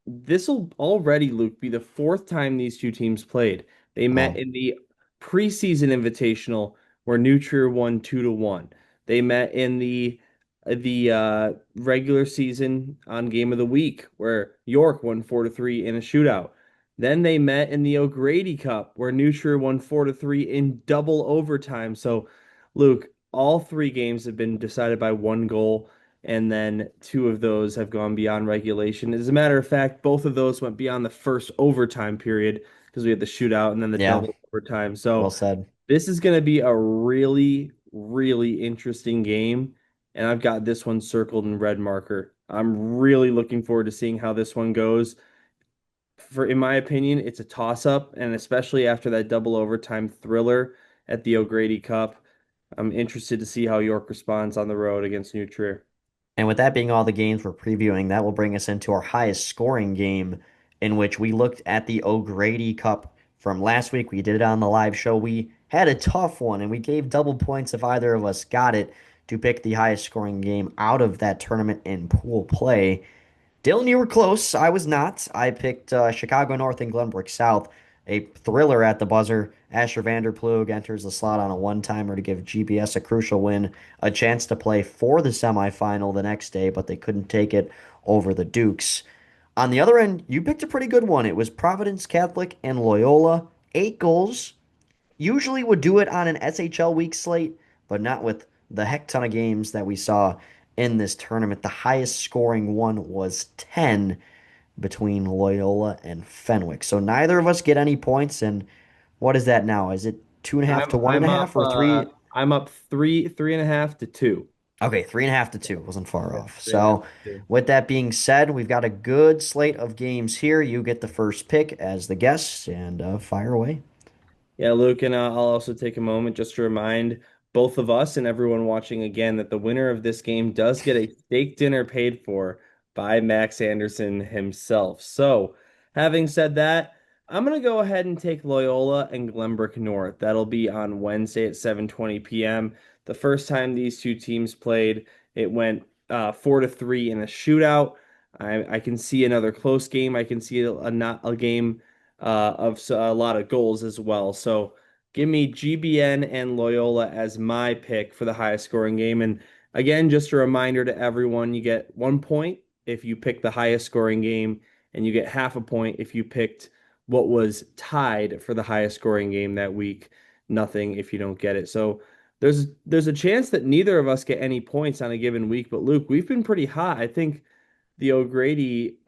this will already, Luke, be the fourth time these two teams played. They met
Oh,
in the preseason invitational where New Trier won 2-1. They met in the regular season on Game of the Week where York won 4-3 in a shootout. Then they met in the O'Grady Cup, where New Trier won 4-3 in double overtime. So, Luke, all three games have been decided by one goal, and then two of those have gone beyond regulation. As a matter of fact, both of those went beyond the first overtime period because we had the shootout and then the
yeah,
double overtime.
well
So,
said.
this is going to be a really, really interesting game, and I've got this one circled in red marker. I'm really looking forward to seeing how this one goes in my opinion, it's a toss up, and especially after that double overtime thriller at the O'Grady Cup, I'm interested to see how York responds on the road against New Trier.
And with that being all the games we're previewing, that will bring us into our highest scoring game, in which we looked at the O'Grady Cup from last week. We did it on the live show. We had a tough one, and we gave double points if either of us got it to pick the highest scoring game out of that tournament in pool play. Dylan, you were close. I was not. I picked Chicago North and Glenbrook South. a thriller at the buzzer. Asher Vanderplug enters the slot on a one-timer to give GBS a crucial win, a chance to play for the semifinal the next day, but they couldn't take it over the Dukes. On the other end, you picked a pretty good one. It was Providence Catholic and Loyola. 8 goals. Usually would do it on an SHL week slate, but not with the heck ton of games that we saw in this tournament. The highest scoring one was 10 between Loyola and Fenwick. So neither of us get any points. And what is that now? Is it two and a half
I'm
to one and
I'm
a
up
half or three?
I'm up three and a half to two.
Okay, 3.5 to 2. Wasn't far
Yeah,
off.
three and a half
So
to two.
with that being said, we've got a good slate of games here. You get the first pick as the guest and fire away.
Yeah, Luke, and I'll also take a moment just to remind both of us and everyone watching again that the winner of this game does get a steak dinner paid for by Max Anderson himself. So, having said that, I'm going to go ahead and take Loyola and Glenbrook North. That'll be on Wednesday at 7:20 p.m. The first time these two teams played, it went 4-3 in a shootout. I can see another close game. I can see not a game of a lot of goals as well. So give me GBN and Loyola as my pick for the highest scoring game. And again, just a reminder to everyone, you get 1 point if you pick the highest scoring game, and you get half a point if you picked what was tied for the highest scoring game that week. Nothing if you don't get it. So there's a chance that neither of us get any points on a given week. But Luke, we've been pretty hot. I think the O'Grady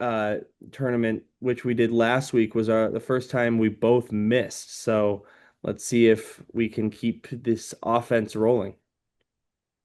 tournament, which we did last week, was the first time we both missed. So let's see if we can keep this offense rolling.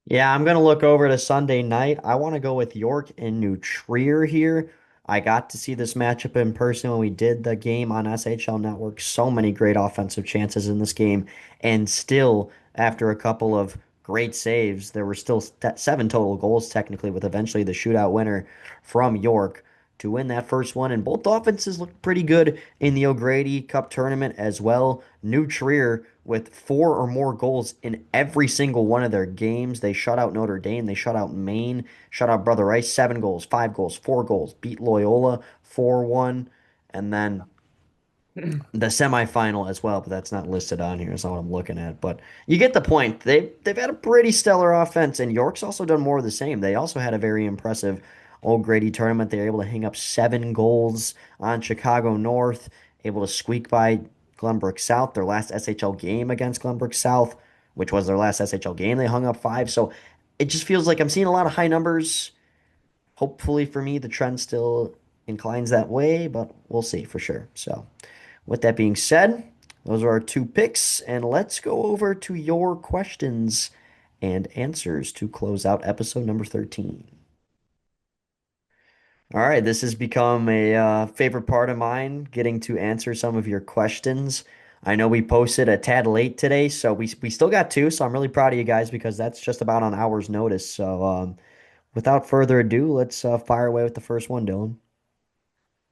Yeah, I'm gonna look over to Sunday night. I want to go with York and New Trier here. I got to see this matchup in person when we did the game on SHL Network. So many great offensive chances in this game, and still, after a couple of great saves, there were still 7 total goals technically, with eventually the shootout winner from York to win that first one. And both offenses looked pretty good in the O'Grady Cup tournament as well. New Trier with 4 or more goals in every single one of their games. They shut out Notre Dame. They shut out Maine. Shut out Brother Rice. 7 goals, 5 goals, 4 goals. Beat Loyola 4-1. And then the semifinal as well, but that's not listed on here. Is what I'm looking at. But you get the point. They've had a pretty stellar offense, and York's also done more of the same. They also had a very impressive Old Grady tournament. They were able to hang up 7 goals on Chicago North, able to squeak by Glenbrook South. Their last SHL game against Glenbrook South, which was their last SHL game, they hung up 5. So it just feels like I'm seeing a lot of high numbers. Hopefully for me, the trend still inclines that way, but we'll see for sure. So. With that being said, those are our 2 picks, and let's go over to your questions and answers to close out episode number 13. All right, this has become a favorite part of mine, getting to answer some of your questions. I know we posted a tad late today, so we still got 2, so I'm really proud of you guys because that's just about on hour's notice. So without further ado, let's fire away with the first one, Dylan.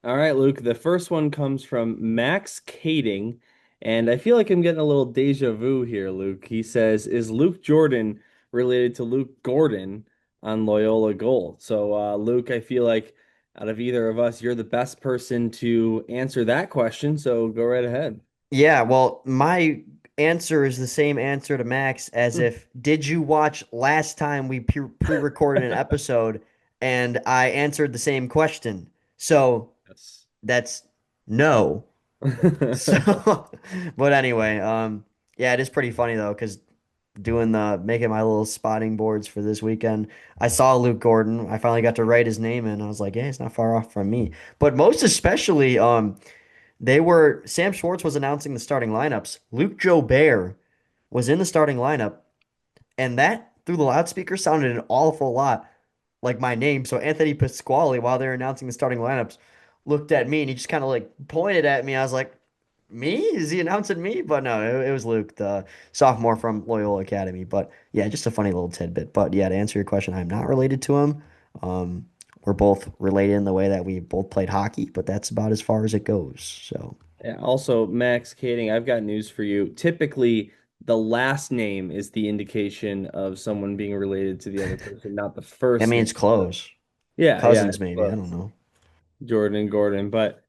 All right, Luke. The first one comes from Max Kading, and I feel like I'm getting a little deja vu here, Luke. He says, "Is Luke Jordan related to Luke Gordon on Loyola Gold?" So, Luke, I feel like out of either of us, you're the best person to answer that question. So go right ahead.
Yeah, well, my answer is the same answer to Max as
Hmm.
if, did you watch last time we pre-recorded an episode and I answered the same question? So
Yes.
that's no. So, but anyway, yeah, it is pretty funny though, because making my little spotting boards for this weekend, I saw Luke Gordon. I finally got to write his name in. I was like, yeah, it's not far off from me. But most especially, Sam Schwartz was announcing the starting lineups. Luke Jobert was in the starting lineup, and that through the loudspeaker sounded an awful lot like my name. So Anthony Pasquale, while they were announcing the starting lineups, looked at me and he just kind of like pointed at me. I was like, me? Is he announcing me? But no, it was Luke, the sophomore from Loyola Academy. But yeah, just a funny little tidbit. But yeah, to answer your question, I'm not related to him. Um, we're both related in the way that we both played hockey, but that's about as far as it goes. So.
Yeah, also, Max Kading, I've got news for you. Typically, the last name is the indication of someone being related to the other person, not the
I
first
mean,
name.
it's close.
Yeah, yeah,
Cousins,
it's
maybe. I don't
close.
know.
Jordan and Gordon. But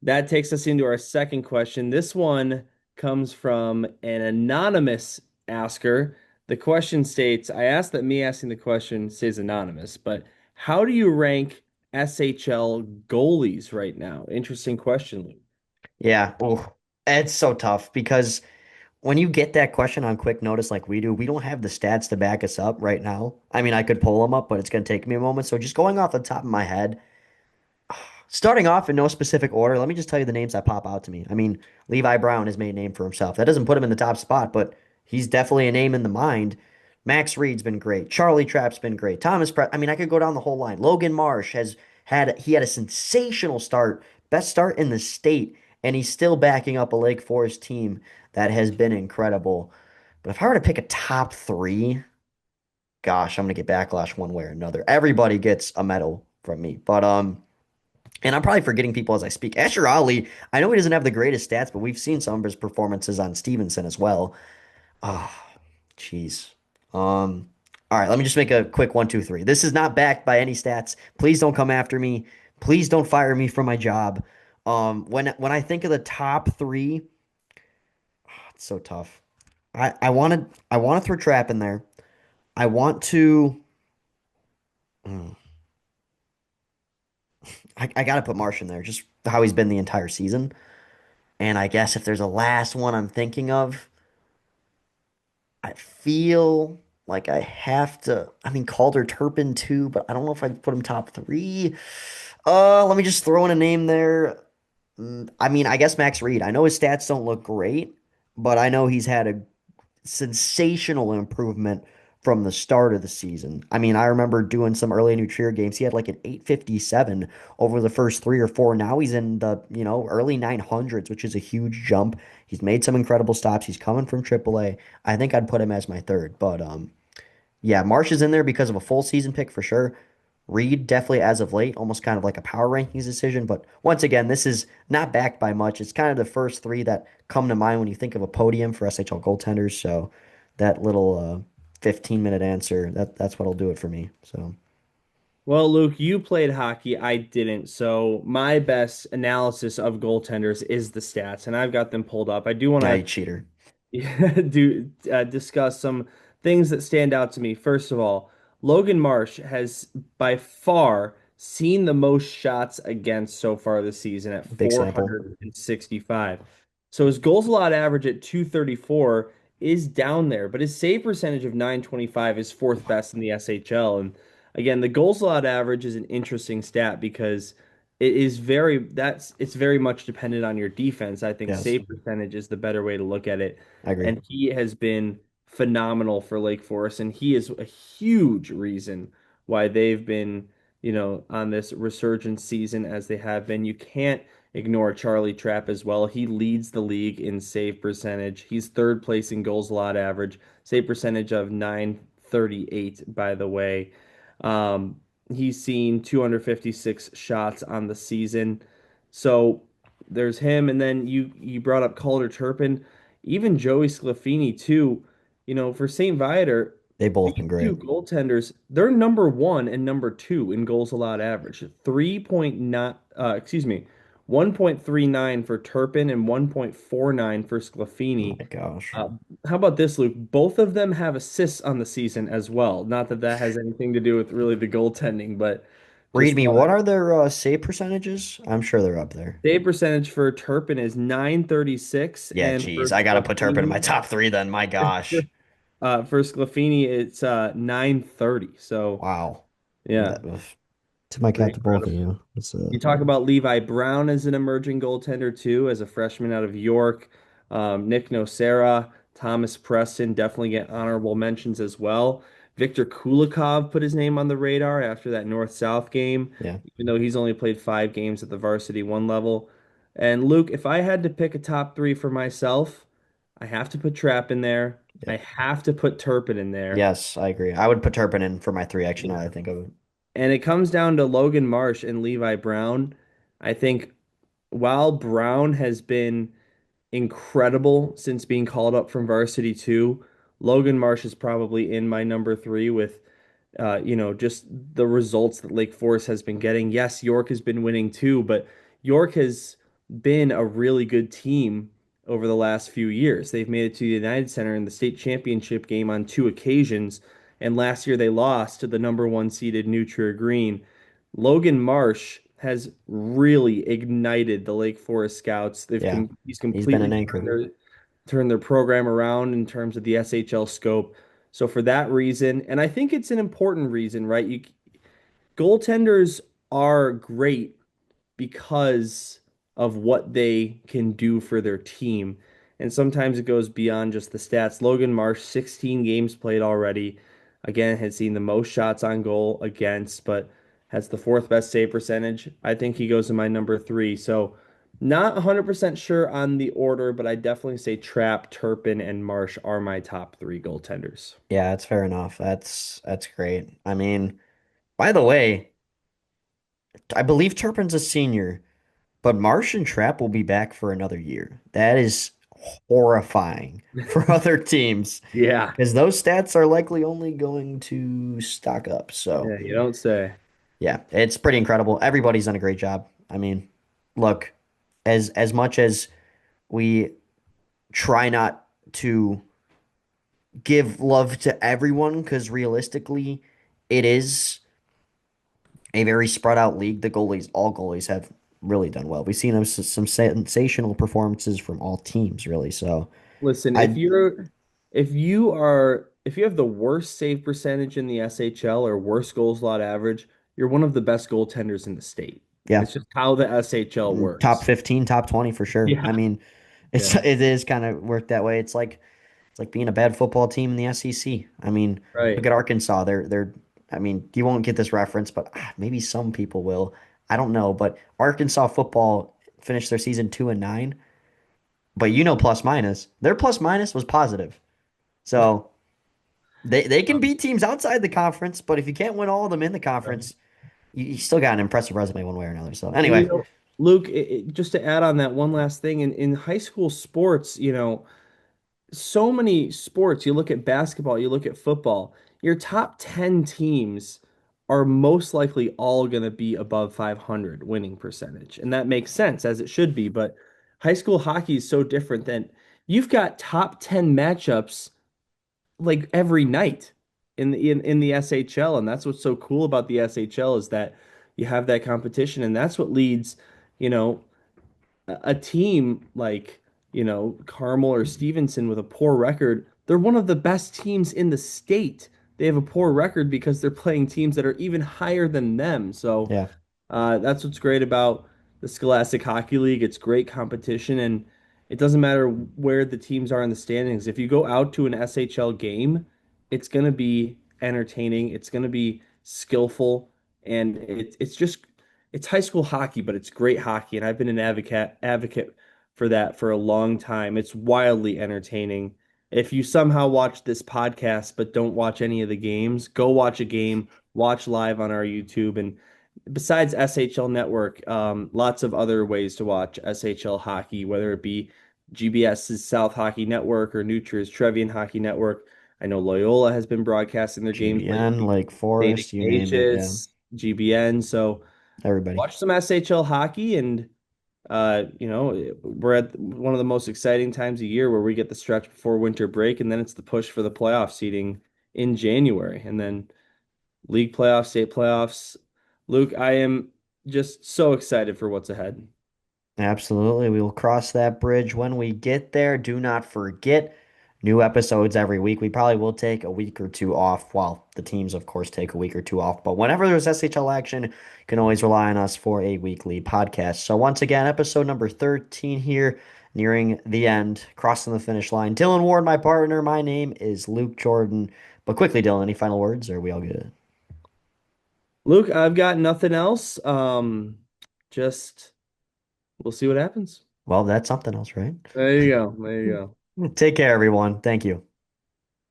That takes us into our second question. This one comes from an anonymous asker. The question states, I asked that me asking the question stays anonymous, but how do you rank SHL goalies right now? Interesting question, Luke.
Yeah, ooh, it's so tough because when you get that question on quick notice like we do, we don't have the stats to back us up right now. I mean, I could pull them up, but it's going to take me a moment. So just going off the top of my head, starting off in no specific order, let me just tell you the names that pop out to me. I mean, Levi Brown has made a name for himself. That doesn't put him in the top spot, but he's definitely a name in the mind. Max Reed's been great. Charlie Trapp's been great. I mean, I could go down the whole line. Logan Marsh had a sensational start, best start in the state, and he's still backing up a Lake Forest team that has been incredible. But if I were to pick a top three, gosh, I'm gonna get backlash one way or another. Everybody gets a medal from me, but and I'm probably forgetting people as I speak. Asher Ali, I know he doesn't have the greatest stats, but we've seen some of his performances on Stevenson as well. Oh, jeez. All right, let me just make a quick one, two, three. This is not backed by any stats. Please don't come after me. Please don't fire me from my job. When I think of the top three, it's so tough. I want to throw Trap in there. I want to. mm, I got to put Marsh in there, just how he's been the entire season. And I guess if there's a last one I'm thinking of, I feel like I have to. I mean, Calder Turpin too, but I don't know if I'd put him top three. Let me just throw in a name there. I mean, I guess Max Reed. I know his stats don't look great, but I know he's had a sensational improvement from the start of the season. I mean, I remember doing some early New Trier games. He had like an 857 over the first three or four. Now he's in the, early 900s, which is a huge jump. He's made some incredible stops. He's coming from AAA. I think I'd put him as my third, but yeah, Marsh is in there because of a full season pick for sure. Reed definitely as of late, almost kind of like a power rankings decision. But once again, this is not backed by much. It's kind of the first three that come to mind when you think of a podium for SHL goaltenders. So that little 15-minute answer, that's what'll do it for me. So
Well, Luke, you played hockey. I didn't. So my best analysis of goaltenders is the stats, and I've got them pulled up. I do want
yeah,
to
you cheater.
do discuss some things that stand out to me. First of all, Logan Marsh has by far seen the most shots against so far this season at
Big sample.
465. So his goals allowed average at 234 is down there, but his save percentage of 925 is fourth best in the SHL. And again, the goals allowed average is an interesting stat because it's very much dependent on your defense. I think
Yes,
save percentage is the better way to look at it.
I agree.
And he has been phenomenal for Lake Forest, and he is a huge reason why they've been, on this resurgence season as they have been. You can't ignore Charlie Trapp as well. He leads the league in save percentage. He's third place in goals allowed average, save percentage of 938, by the way. Um, he's seen 256 shots on the season. So there's him, and then you brought up Calder Turpin, even Joey Sclafini too. For St. Viator,
They've both
these
been
two
great.
goaltenders, they're number one and number two in goals allowed average. 3.9, excuse me, 1.39 for Turpin and 1.49 for
Oh
Sclafini.
my gosh.
Uh, how about this, Luke? Both of them have assists on the season as well. Not that that has anything to do with really the goaltending, but
Read
just
me,
thought
what are their save percentages? I'm sure they're up there.
save percentage for Turpin is 936,
Yeah,
and
geez. I gotta put Turpin in my top three then. My gosh.
For Sclafini it's 930. So
Wow.
yeah,
That, to my
pretty
cap to both of
incredible.
you. It's
You talk about Levi Brown as an emerging goaltender too, as a freshman out of York. Nick Nocera, Thomas Preston definitely get honorable mentions as well. Victor Kulikov put his name on the radar after that North-South game,
yeah,
even though he's only played 5 games at the varsity one level. And Luke, if I had to pick a top three for myself, I have to put Trapp in there.
yeah.
I have to put Turpin in there.
Yes, I agree. I would put Turpin in for my three actually now that I think of it.
And it comes down to Logan Marsh and Levi Brown. I think while Brown has been incredible since being called up from varsity two, Logan Marsh is probably in my number three with just the results that Lake Forest has been getting. Yes, York has been winning too, but York has been a really good team over the last few years. They've made it to the United Center in the state championship game on 2 occasions, and last year they lost to the number one seeded New Trier Green. Logan Marsh has really ignited the Lake Forest Scouts.
Yeah,
He's
he's been an
completely
anchor.
turned their program around in terms of the SHL scope. So for that reason, and I think it's an important reason, right? Goaltenders are great because of what they can do for their team. And sometimes it goes beyond just the stats. Logan Marsh, 16 games played already. Again, has seen the most shots on goal against, but has the fourth best save percentage. I think he goes in my number three. So not 100% sure on the order, but I definitely say Trapp, Turpin, and Marsh are my top three goaltenders.
Yeah, that's fair enough. That's great. I mean, by the way, I believe Turpin's a senior, but Marsh and Trapp will be back for another year. That is horrifying for other teams
Yeah.
because those stats are likely only going to stock up. So,
Yeah, you don't say.
yeah, it's pretty incredible. Everybody's done a great job. I mean, look, as much as we try not to give love to everyone, because realistically, it is a very spread out league. All goalies have really done well. We've seen some sensational performances from all teams, really. So
Listen,
I,
if you have the worst save percentage in the SHL or worst goals allowed average, you're one of the best goaltenders in the state.
yeah,
It's just how the SHL
top
works.
15, top 20 for sure. I
Yeah.
mean,
Yeah.
it is kind of worked that way. It's like being a bad football team in the SEC. I mean, look
Right.
at Arkansas. They're I mean, you won't get this reference, but maybe some people will. I don't know, but Arkansas football finished their season 2-9. But plus minus. Their plus minus was positive. So they can beat teams outside the conference, but if you can't win all of them in the conference, you still got an impressive resume one way or another. So
And
anyway,
Luke, just to add on that one last thing, in high school sports, so many sports, you look at basketball, you look at football, your top 10 teams are most likely all going to be above 500 winning percentage. And that makes sense as it should be. But high school hockey is so different than you've got top 10 matchups like every night in the SHL. And that's what's so cool about the SHL is that you have that competition. And that's what leads, you know, a team like, Carmel or Stevenson with a poor record, they're one of the best teams in the state. They have a poor record because they're playing teams that are even higher than them. So
yeah,
that's what's great about the Scholastic Hockey League. It's great competition, and it doesn't matter where the teams are in the standings. If you go out to an SHL game, it's going to be entertaining. It's going to be skillful, and it's high school hockey, but it's great hockey. And I've been an advocate for that for a long time. It's wildly entertaining. If you somehow watch this podcast but don't watch any of the games, go watch a game, watch live on our YouTube, and besides SHL Network, lots of other ways to watch SHL hockey, whether it be GBS's South Hockey Network or Nutria's Trevian Hockey Network. I know Loyola has been broadcasting their games
GBN,
lately.
Lake
St.
Forest, you name it. Yeah,
Ignatius, GBN. So
everybody.
watch some SHL hockey, and we're at one of the most exciting times of year where we get the stretch before winter break, and then it's the push for the playoff seeding in January, and then league playoffs, state playoffs. Luke, I am just so excited for what's ahead.
Absolutely. We will cross that bridge when we get there. Do not forget new episodes every week. We probably will take a week or two off while the teams, of course, take a week or two off. But whenever there's SHL action, you can always rely on us for a weekly podcast. So once again, episode number 13 here, nearing the end, crossing the finish line. Dylan Ward, my partner. My name is Luke Jordan. But quickly, Dylan, any final words? Or are we all good?
Luke, I've got nothing else. Just we'll see what happens.
Well, that's something else, right?
There you go. There you go.
Take care, everyone. Thank you.